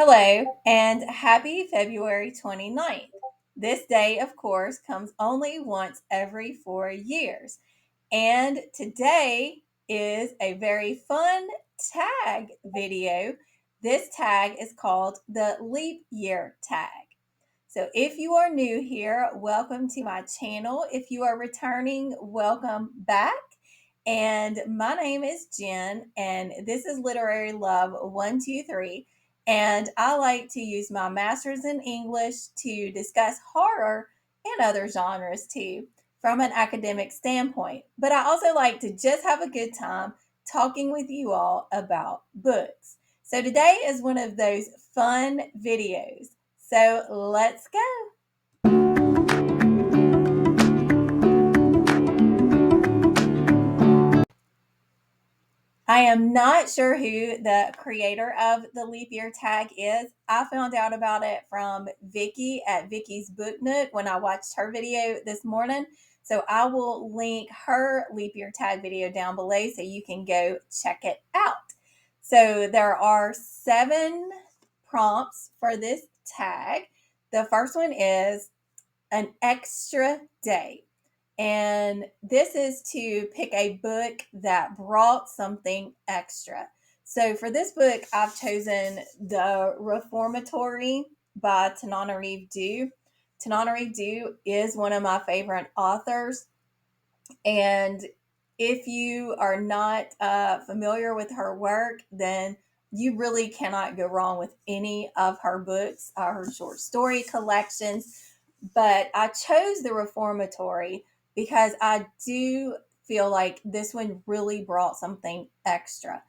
Hello, and happy February 29th. This day, of course, comes only once every 4 years. And today is a very fun tag video. This tag is called the leap year tag. So if you are new here, welcome to my channel. If you are returning, welcome back. And my name is Jen, and this is Literary Love 123. And I like to use my master's in English to discuss horror and other genres too from an academic standpoint. But I also like to just have a good time talking with you all about books. So today is one of those fun videos. So let's go. I am not sure who the creator of the leap year tag is. I found out about it from Vicky at Vicky's Book Nook when I watched her video this morning. So I will link her leap year tag video down below so you can go check it out. So there are 7 prompts for this tag. The first one is an extra day. And this is to pick a book that brought something extra. So for this book, I've chosen The Reformatory by Tananarive Due. Tananarive Due is one of my favorite authors. And if you are not familiar with her work, then you really cannot go wrong with any of her books, her short story collections. But I chose The Reformatory because I do feel like this one really brought something extra.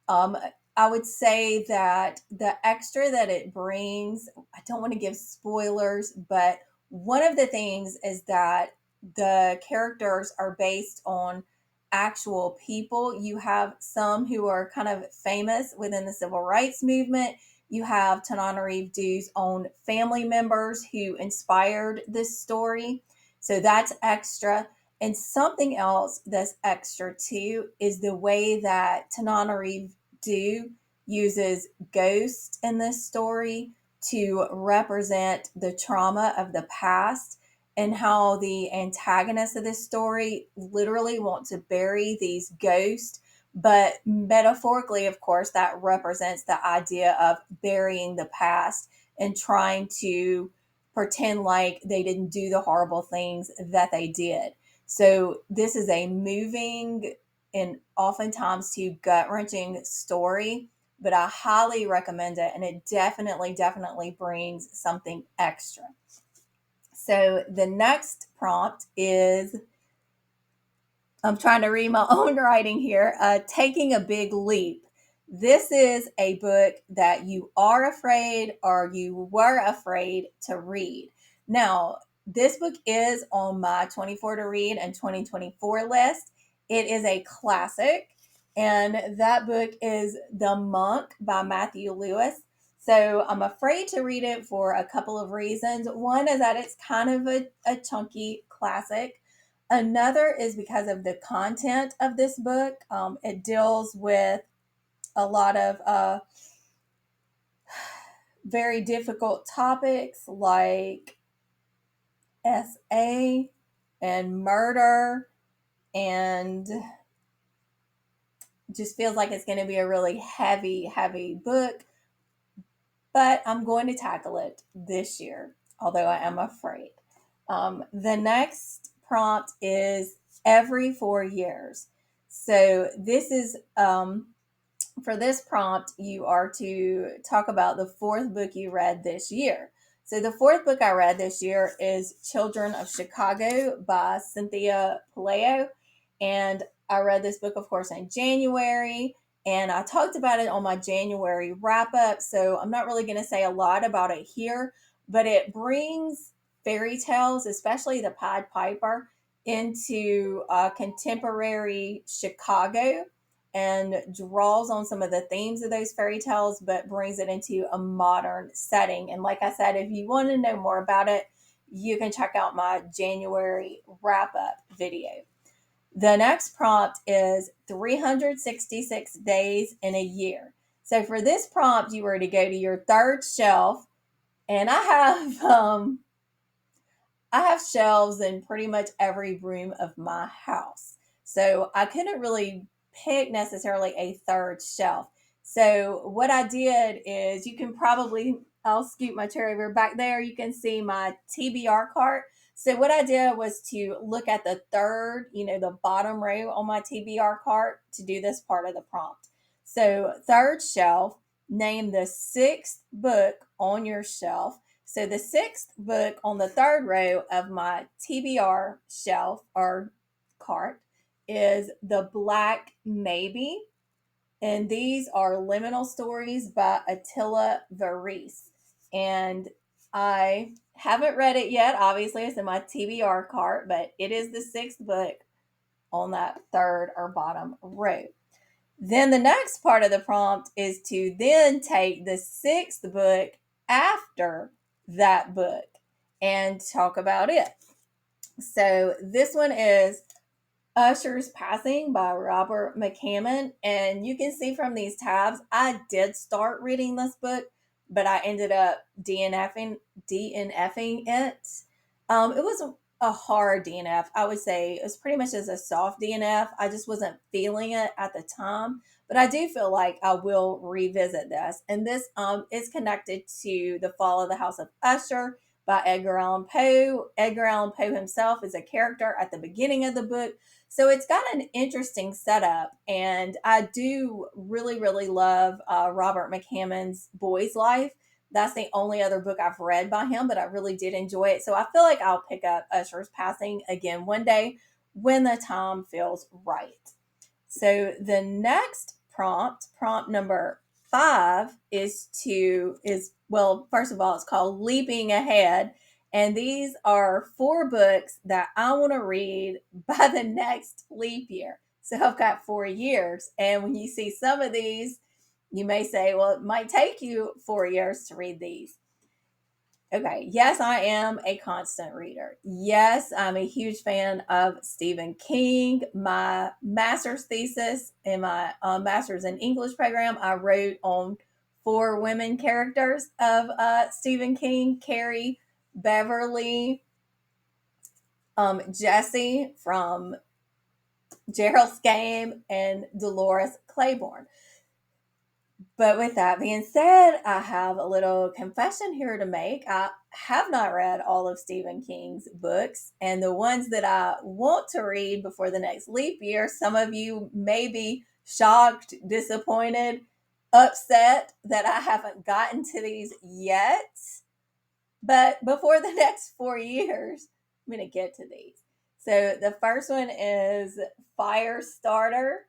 Um, I would say that the extra that it brings, I don't want to give spoilers, but one of the things is that the characters are based on actual people. You have some who are kind of famous within the civil rights movement. You have Tananarive Due's own family members who inspired this story. So that's extra. And something else that's extra too is the way that Tananarive Due uses ghosts in this story to represent the trauma of the past, and how the antagonists of this story literally want to bury these ghosts. But metaphorically, of course, that represents the idea of burying the past and trying to pretend like they didn't do the horrible things that they did. So, this is a moving and oftentimes too gut wrenching story, but I highly recommend it. And it definitely brings something extra. So the next prompt is, I'm trying to read my own writing here, Taking a Big Leap. This is a book that you are afraid or you were afraid to read. Now, this book is on my 24 to read and 2024 list. It is a classic, and that book is The Monk by Matthew Lewis. So I'm afraid to read it for a couple of reasons. One is that it's kind of a chunky classic. Another is because of the content of this book. It deals with a lot of very difficult topics like SA and murder, and just feels like it's going to be a really heavy book. But I'm going to tackle it this year, although I am afraid. The next prompt is every 4 years. So this is for this prompt, you are to talk about the 4th book you read this year. So the 4th book I read this year is Children of Chicago by Cynthia Pelayo. And I read this book, of course, in January. And I talked about it on my January wrap up. So I'm not really going to say a lot about it here, but it brings fairy tales, especially the Pied Piper, into contemporary Chicago, and draws on some of the themes of those fairy tales, but brings it into a modern setting. And like I said, if you want to know more about it, you can check out my January wrap up video. The next prompt is 366 days in a year. So for this prompt, you were to go to your third shelf, and I have shelves in pretty much every room of my house. So I couldn't really pick necessarily a third shelf. So what I did is you can probably, I'll scoot my chair over back there. You can see my TBR cart. So what I did was to look at the third, the bottom row on my TBR cart to do this part of the prompt. So third shelf, name the sixth book on your shelf. So the sixth book on the third row of my TBR shelf or cart is The Black Maybe. And these are liminal stories by Attila Varese. And I haven't read it yet. Obviously, it's in my TBR cart, but it is the sixth book on that third or bottom row. Then the next part of the prompt is to then take the sixth book after that book and talk about it. So this one is Usher's Passing by Robert McCammon. And you can see from these tabs, I did start reading this book, but I ended up DNFing it. It was a hard DNF. I would say it was pretty much as a soft DNF. I just wasn't feeling it at the time. But I do feel like I will revisit this. And this is connected to The Fall of the House of Usher by Edgar Allan Poe. Edgar Allan Poe himself is a character at the beginning of the book. So it's got an interesting setup, and I do really, really love Robert McCammon's Boy's Life. That's the only other book I've read by him, but I really did enjoy it. So I feel like I'll pick up Usher's Passing again one day when the time feels right. So the next prompt number 5, well, first of all, it's called Leaping Ahead. And these are 4 books that I want to read by the next leap year. So I've got 4 years. And when you see some of these, you may say, well, it might take you 4 years to read these. Okay, yes, I am a constant reader. Yes, I'm a huge fan of Stephen King. My master's thesis in my master's in English program, I wrote on 4 women characters of Stephen King: Carrie, Beverly, Jessie from Gerald's Game, and Dolores Claiborne. But with that being said, I have a little confession here to make. I have not read all of Stephen King's books, and the ones that I want to read before the next leap year, some of you may be shocked, disappointed, upset that I haven't gotten to these yet. But before the next 4 years, I'm going to get to these. So the first one is Firestarter.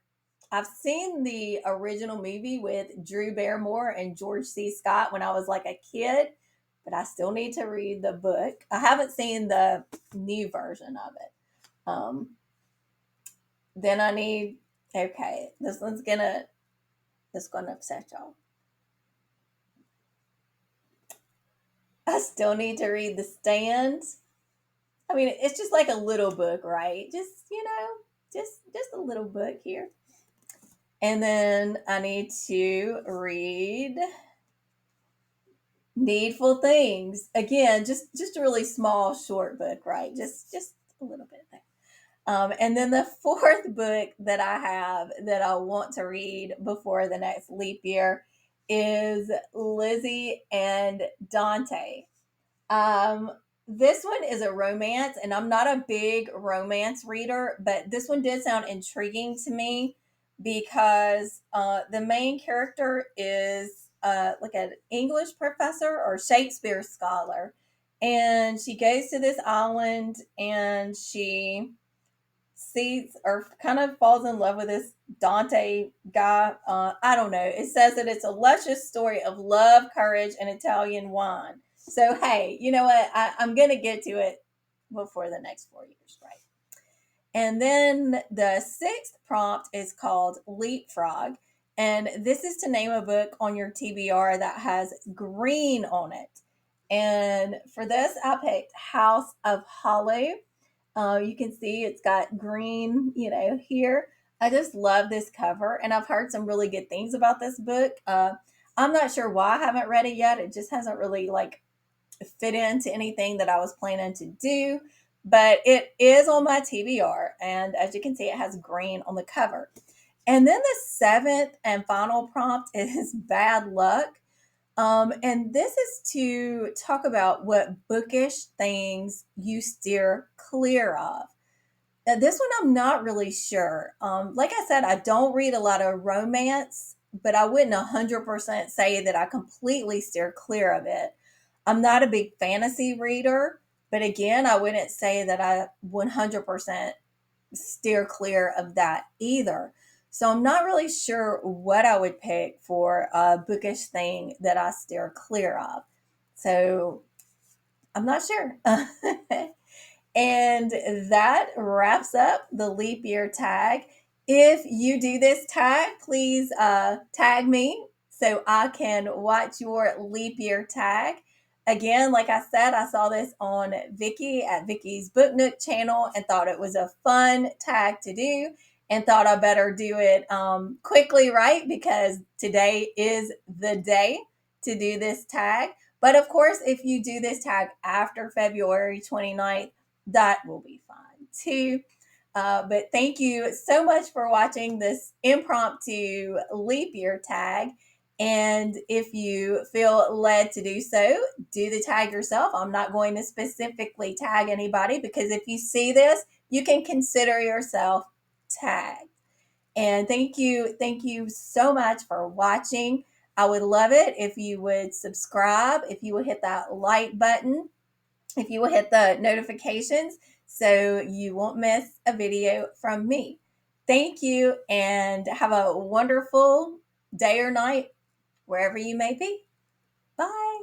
I've seen the original movie with Drew Barrymore and George C. Scott when I was like a kid, but I still need to read the book. I haven't seen the new version of it. Then I need, okay, this gonna upset y'all. I still need to read The Stand. I mean, it's just like a little book, right? Just, just a little book here. And then I need to read Needful Things. Again, just a really small, short book, right? Just a little bit there. And then the fourth book that I have that I want to read before the next leap year is Lizzie and Dante. This one is a romance, and I'm not a big romance reader, but this one did sound intriguing to me because the main character is like an English professor or Shakespeare scholar, and she goes to this island and she sees or kind of falls in love with this Dante guy. I don't know. It says that it's a luscious story of love, courage, and Italian wine. So, hey, you know what? I'm going to get to it before the next 4 years, right? And then the sixth prompt is called Leapfrog. And this is to name a book on your TBR that has green on it. And for this, I picked House of Hollow. You can see it's got green, here. I just love this cover, and I've heard some really good things about this book. I'm not sure why I haven't read it yet. It just hasn't really like fit into anything that I was planning to do, but it is on my TBR. And as you can see, it has green on the cover. And then the seventh and final prompt is bad luck. And this is to talk about what bookish things you steer clear of. Now, this one I'm not really sure. Like I said, I don't read a lot of romance, but I wouldn't 100% say that I completely steer clear of it. I'm not a big fantasy reader, but again, I wouldn't say that I 100% steer clear of that either. So I'm not really sure what I would pick for a bookish thing that I steer clear of. So I'm not sure. And that wraps up the leap year tag. If you do this tag, please tag me so I can watch your leap year tag. Again, like I said, I saw this on Vicky at Vicky's Book Nook channel and thought it was a fun tag to do and thought I better do it quickly, right? Because today is the day to do this tag. But of course, if you do this tag after February 29th, that will be fine too. But thank you so much for watching this impromptu leap year tag. And if you feel led to do so, do the tag yourself. I'm not going to specifically tag anybody because if you see this, you can consider yourself tagged. And thank you so much for watching. I would love it if you would subscribe, if you would hit that like button, if you will hit the notifications so you won't miss a video from me. Thank you and have a wonderful day or night wherever you may be. Bye.